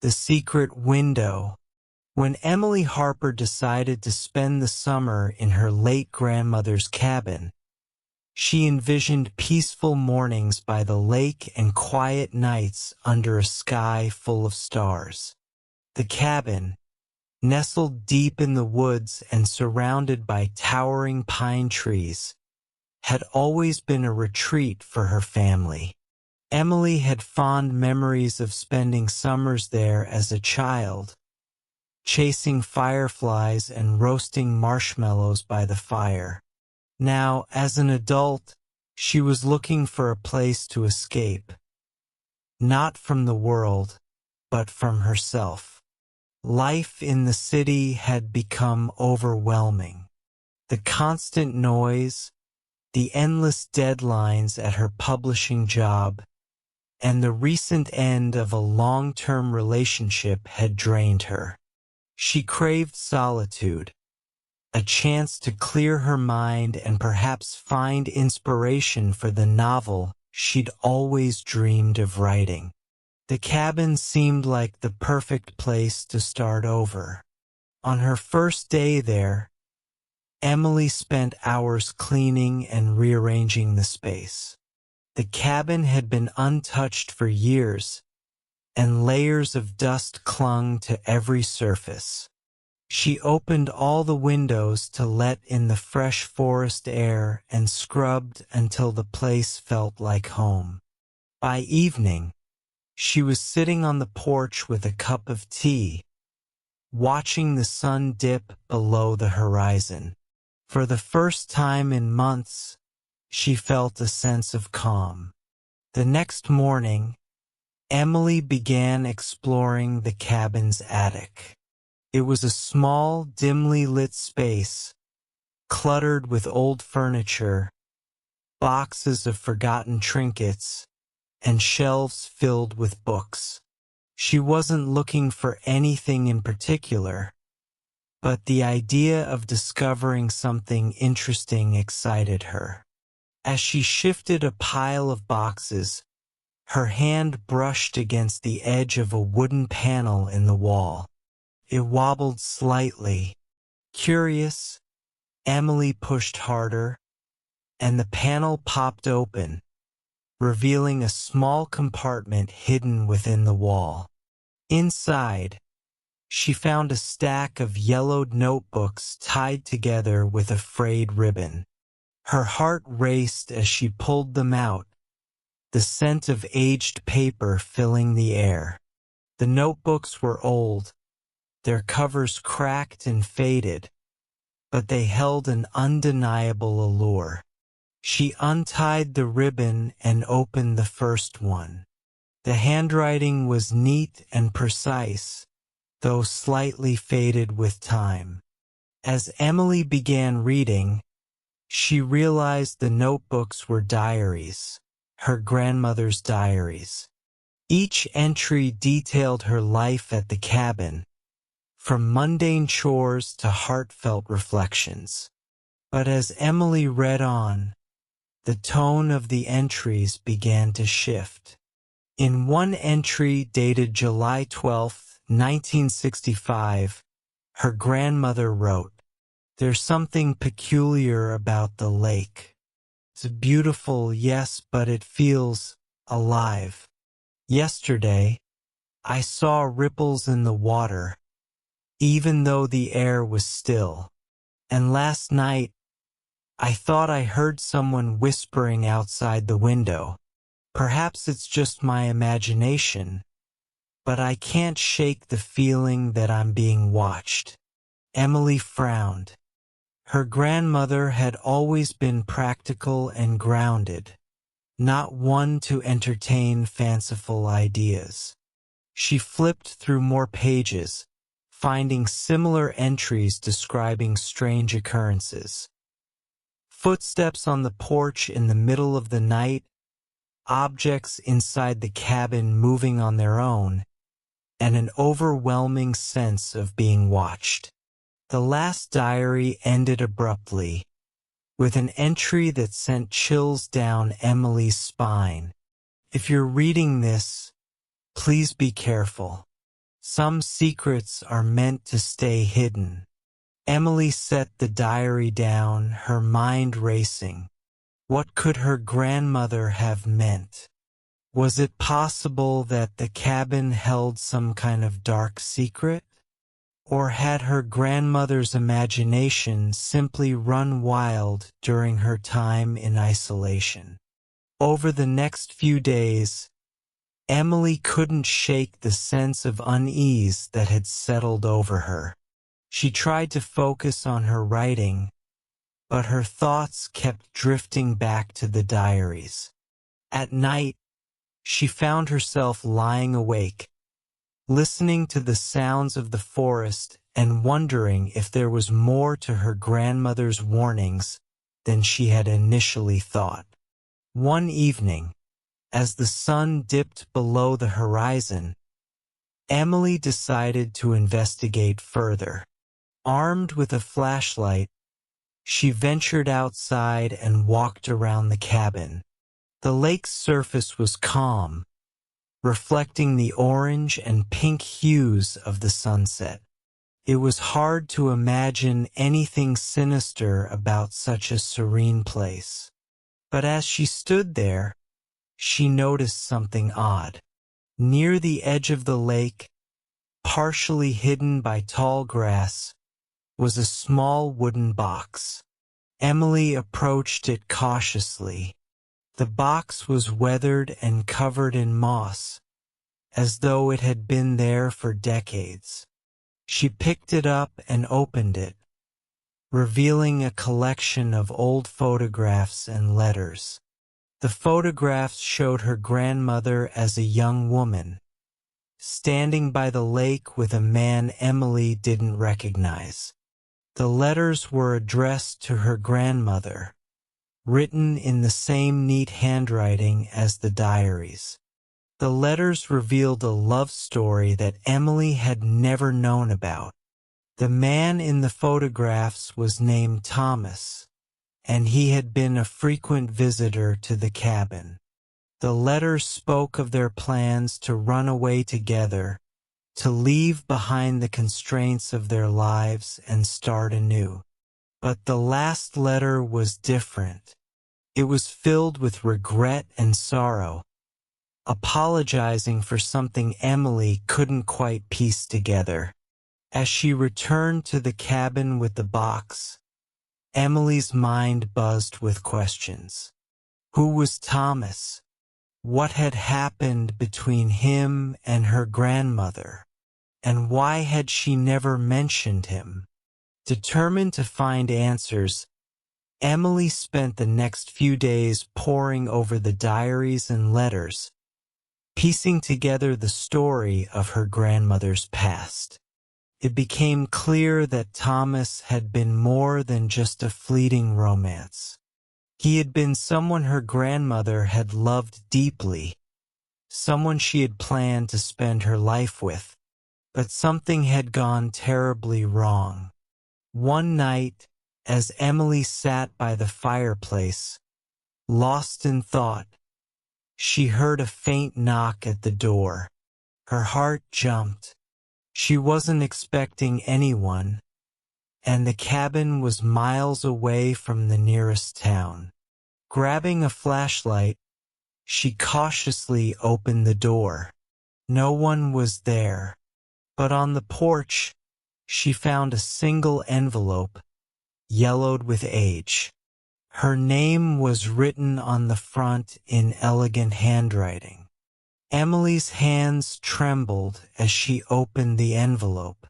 The secret window. When Emily Harper decided to spend the summer in her late grandmother's cabin, she envisioned peaceful mornings by the lake and quiet nights under a sky full of stars. The cabin, nestled deep in the woods and surrounded by towering pine trees, had always been a retreat for her family. Emily had fond memories of spending summers there as a child, chasing fireflies and roasting marshmallows by the fire. Now, as an adult, she was looking for a place to escape, not from the world, but from herself. Life in the city had become overwhelming. The constant noise, the endless deadlines at her publishing job, and the recent end of a long-term relationship had drained her. She craved solitude, a chance to clear her mind and perhaps find inspiration for the novel she'd always dreamed of writing. The cabin seemed like the perfect place to start over. On her first day there, Emily spent hours cleaning and rearranging the space. The cabin had been untouched for years, and layers of dust clung to every surface. She opened all the windows to let in the fresh forest air and scrubbed until the place felt like home. By evening, she was sitting on the porch with a cup of tea, watching the sun dip below the horizon. For the first time in months, she felt a sense of calm. The next morning, Emily began exploring the cabin's attic. It was a small, dimly lit space, cluttered with old furniture, boxes of forgotten trinkets, and shelves filled with books. She wasn't looking for anything in particular, but the idea of discovering something interesting excited her. As she shifted a pile of boxes, her hand brushed against the edge of a wooden panel in the wall. It wobbled slightly. Curious, Emily pushed harder, and the panel popped open, revealing a small compartment hidden within the wall. Inside, she found a stack of yellowed notebooks tied together with a frayed ribbon. Her heart raced as she pulled them out, the scent of aged paper filling the air. The notebooks were old, their covers cracked and faded, but they held an undeniable allure. She untied the ribbon and opened the first one. The handwriting was neat and precise, though slightly faded with time. As Emily began reading, she realized the notebooks were diaries, her grandmother's diaries. Each entry detailed her life at the cabin, from mundane chores to heartfelt reflections. But as Emily read on, the tone of the entries began to shift. In one entry dated July 12, 1965, her grandmother wrote, "There's something peculiar about the lake. It's beautiful, yes, but it feels alive. Yesterday, I saw ripples in the water, even though the air was still. And last night, I thought I heard someone whispering outside the window. Perhaps it's just my imagination, but I can't shake the feeling that I'm being watched." Emily frowned. Her grandmother had always been practical and grounded, not one to entertain fanciful ideas. She flipped through more pages, finding similar entries describing strange occurrences. Footsteps on the porch in the middle of the night, objects inside the cabin moving on their own, and an overwhelming sense of being watched. The last diary ended abruptly, with an entry that sent chills down Emily's spine. "If you're reading this, please be careful. Some secrets are meant to stay hidden. Emily set the diary down, her mind racing. What could her grandmother have meant? Was it possible that the cabin held some kind of dark secret? Or had her grandmother's imagination simply run wild during her time in isolation? Over the next few days, Emily couldn't shake the sense of unease that had settled over her. She tried to focus on her writing, but her thoughts kept drifting back to the diaries. At night, she found herself lying awake, listening to the sounds of the forest and wondering if there was more to her grandmother's warnings than she had initially thought. One evening, as the sun dipped below the horizon, Emily decided to investigate further. Armed with a flashlight, she ventured outside and walked around the cabin. The lake's surface was calm, reflecting the orange and pink hues of the sunset. It was hard to imagine anything sinister about such a serene place. But as she stood there, she noticed something odd. Near the edge of the lake, partially hidden by tall grass, was a small wooden box. Emily approached it cautiously. The box was weathered and covered in moss, as though it had been there for decades. She picked it up and opened it, revealing a collection of old photographs and letters. The photographs showed her grandmother as a young woman, standing by the lake with a man Emily didn't recognize. The letters were addressed to her grandmother, written in the same neat handwriting as the diaries. The letters revealed a love story that Emily had never known about. The man in the photographs was named Thomas, and he had been a frequent visitor to the cabin. The letters spoke of their plans to run away together, to leave behind the constraints of their lives and start anew. But the last letter was different. It was filled with regret and sorrow, apologizing for something Emily couldn't quite piece together. As she returned to the cabin with the box, Emily's mind buzzed with questions. Who was Thomas? What had happened between him and her grandmother? And why had she never mentioned him? Determined to find answers, Emily spent the next few days poring over the diaries and letters, piecing together the story of her grandmother's past. It became clear that Thomas had been more than just a fleeting romance. He had been someone her grandmother had loved deeply, someone she had planned to spend her life with, but something had gone terribly wrong. One night, as Emily sat by the fireplace, lost in thought, she heard a faint knock at the door. Her heart jumped. She wasn't expecting anyone, and the cabin was miles away from the nearest town. Grabbing a flashlight, she cautiously opened the door. No one was there, but on the porch, she found a single envelope, yellowed with age. Her name was written on the front in elegant handwriting. Emily's hands trembled as she opened the envelope.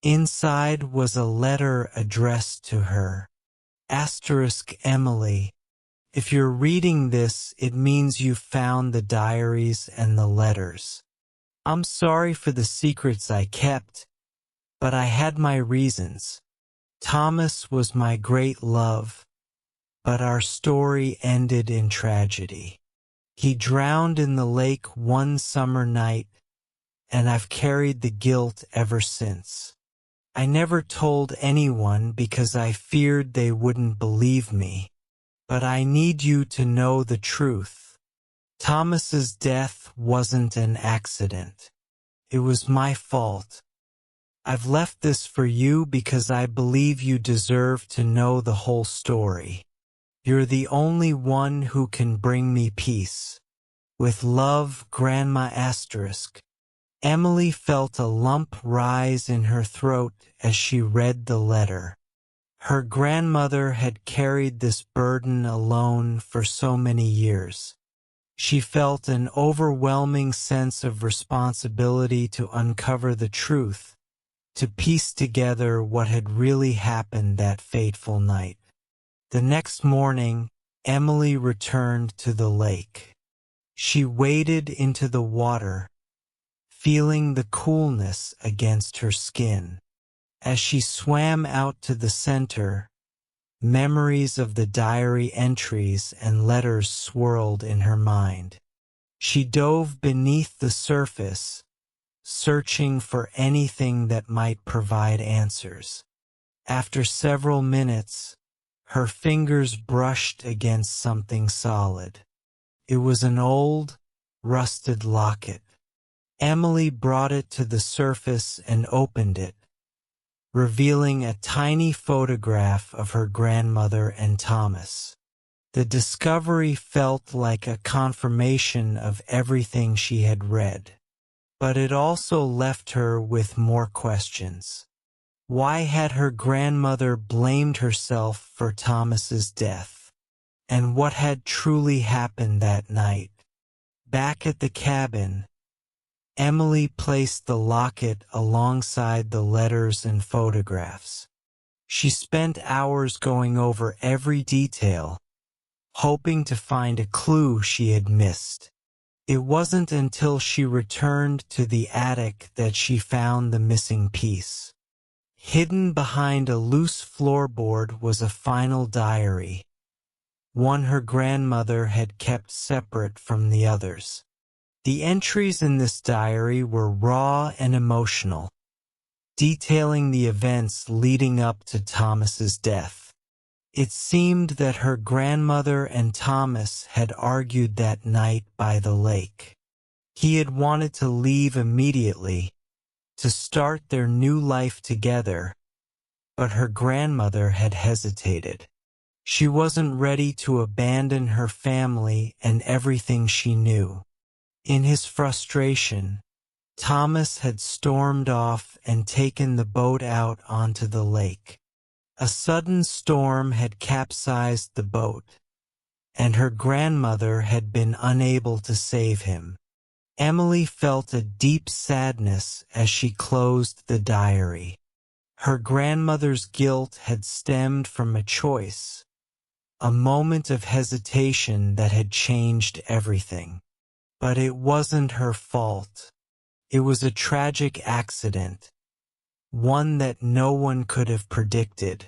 Inside was a letter addressed to her. Emily. If you're reading this, it means you found the diaries and the letters. I'm sorry for the secrets I kept, but I had my reasons. Thomas was my great love, but our story ended in tragedy. He drowned in the lake one summer night, and I've carried the guilt ever since. I never told anyone because I feared they wouldn't believe me, but I need you to know the truth. Thomas's death wasn't an accident. It was my fault. I've left this for you because I believe you deserve to know the whole story. You're the only one who can bring me peace. With love, Grandma Asterisk. Emily felt a lump rise in her throat as she read the letter. Her grandmother had carried this burden alone for so many years. She felt an overwhelming sense of responsibility to uncover the truth, to piece together what had really happened that fateful night. The next morning, Emily returned to the lake. She waded into the water, feeling the coolness against her skin. As she swam out to the center, memories of the diary entries and letters swirled in her mind. She dove beneath the surface, searching for anything that might provide answers. After several minutes, her fingers brushed against something solid. It was an old, rusted locket. Emily brought it to the surface and opened it, revealing a tiny photograph of her grandmother and Thomas. The discovery felt like a confirmation of everything she had read, but it also left her with more questions. Why had her grandmother blamed herself for Thomas's death? And what had truly happened that night? Back at the cabin, Emily placed the locket alongside the letters and photographs. She spent hours going over every detail, hoping to find a clue she had missed. It wasn't until she returned to the attic that she found the missing piece. Hidden behind a loose floorboard was a final diary, one her grandmother had kept separate from the others. The entries in this diary were raw and emotional, detailing the events leading up to Thomas's death. It seemed that her grandmother and Thomas had argued that night by the lake. He had wanted to leave immediately, to start their new life together, but her grandmother had hesitated. She wasn't ready to abandon her family and everything she knew. In his frustration, Thomas had stormed off and taken the boat out onto the lake. A sudden storm had capsized the boat, and her grandmother had been unable to save him. Emily felt a deep sadness as she closed the diary. Her grandmother's guilt had stemmed from a choice, a moment of hesitation that had changed everything. But it wasn't her fault. It was a tragic accident, one that no one could have predicted.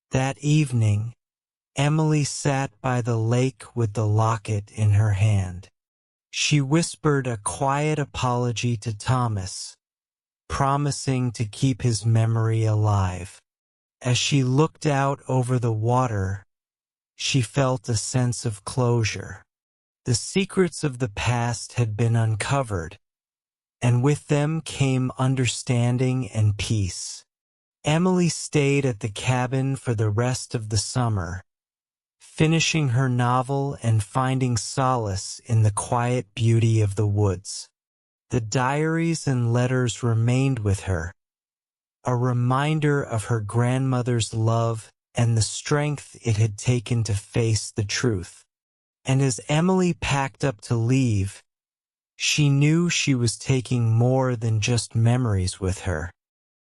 That evening, Emily sat by the lake with the locket in her hand. She whispered a quiet apology to Thomas, promising to keep his memory alive. As she looked out over the water, she felt a sense of closure. The secrets of the past had been uncovered, and with them came understanding and peace. Emily stayed at the cabin for the rest of the summer, finishing her novel and finding solace in the quiet beauty of the woods. The diaries and letters remained with her, a reminder of her grandmother's love and the strength it had taken to face the truth. And as Emily packed up to leave, she knew she was taking more than just memories with her.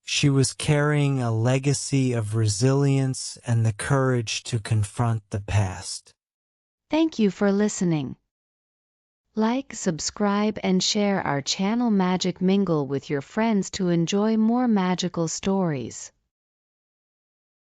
She was carrying a legacy of resilience and the courage to confront the past. Thank you for listening. Like, subscribe, and share our channel Magic Mingle with your friends to enjoy more magical stories.